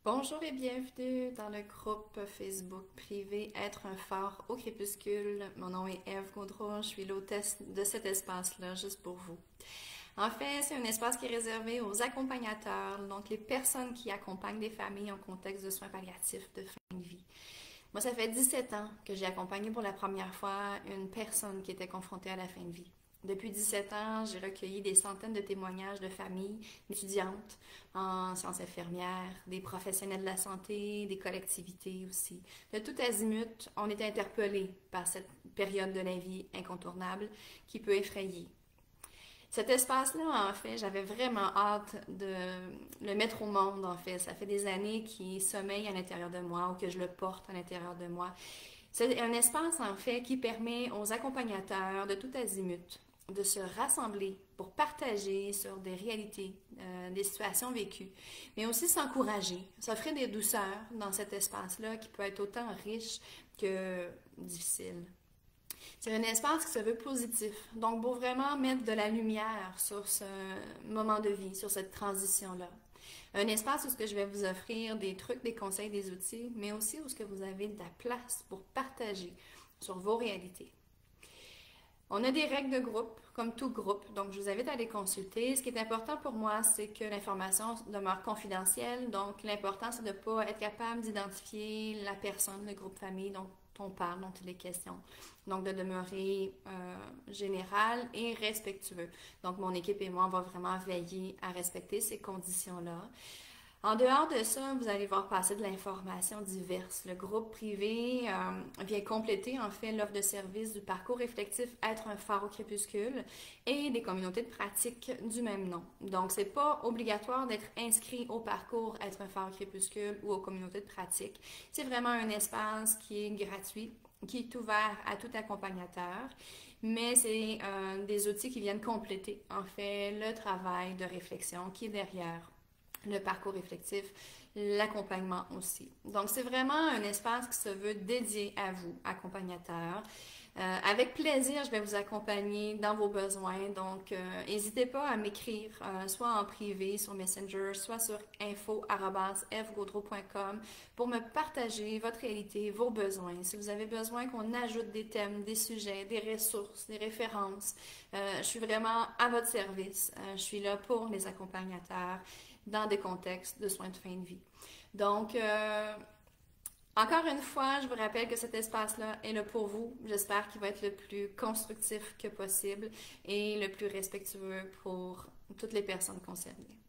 Bonjour et bienvenue dans le groupe Facebook privé Être un phare au crépuscule. Mon nom est Ève Gaudreau, je suis l'hôtesse de cet espace-là juste pour vous. En fait, c'est un espace qui est réservé aux accompagnateurs, donc les personnes qui accompagnent des familles en contexte de soins palliatifs de fin de vie. Moi, ça fait 17 ans que j'ai accompagné pour la première fois une personne qui était confrontée à la fin de vie. Depuis 17 ans, j'ai recueilli des centaines de témoignages de familles, d'étudiantes en sciences infirmières, des professionnels de la santé, des collectivités aussi. De tout azimut, on est interpellé par cette période de la vie incontournable qui peut effrayer. Cet espace-là, en fait, j'avais vraiment hâte de le mettre au monde, en fait. Ça fait des années qu'il sommeille à l'intérieur de moi ou que je le porte à l'intérieur de moi. C'est un espace, en fait, qui permet aux accompagnateurs de tout azimut de se rassembler pour partager sur des réalités, des situations vécues, mais aussi s'encourager, s'offrir des douceurs dans cet espace-là qui peut être autant riche que difficile. C'est un espace qui se veut positif, donc pour vraiment mettre de la lumière sur ce moment de vie, sur cette transition-là. Un espace où ce que je vais vous offrir des trucs, des conseils, des outils, mais aussi où ce que vous avez de la place pour partager sur vos réalités. On a des règles de groupe, comme tout groupe, donc je vous invite à les consulter. Ce qui est important pour moi, c'est que l'information demeure confidentielle, donc l'important, c'est de ne pas être capable d'identifier la personne, le groupe famille dont on parle, dont il est question. Donc, de demeurer général et respectueux. Donc, mon équipe et moi, on va vraiment veiller à respecter ces conditions-là. En dehors de ça, vous allez voir passer de l'information diverse. Le groupe privé vient compléter en fait l'offre de service du parcours réflectif Être un phare au crépuscule et des communautés de pratique du même nom. Donc, c'est pas obligatoire d'être inscrit au parcours Être un phare au crépuscule ou aux communautés de pratique. C'est vraiment un espace qui est gratuit, qui est ouvert à tout accompagnateur, mais c'est des outils qui viennent compléter en fait le travail de réflexion qui est derrière le parcours réflectif, l'accompagnement aussi. Donc, c'est vraiment un espace qui se veut dédié à vous, accompagnateurs. Avec plaisir, je vais vous accompagner dans vos besoins. Donc, n'hésitez pas à m'écrire, soit en privé sur Messenger, soit sur info@fgaudreau.com pour me partager votre réalité, vos besoins. Si vous avez besoin qu'on ajoute des thèmes, des sujets, des ressources, des références, je suis vraiment à votre service. Je suis là pour les accompagnateurs dans des contextes de soins de fin de vie. Donc, encore une fois, je vous rappelle que cet espace-là est là pour vous. J'espère qu'il va être le plus constructif que possible et le plus respectueux pour toutes les personnes concernées.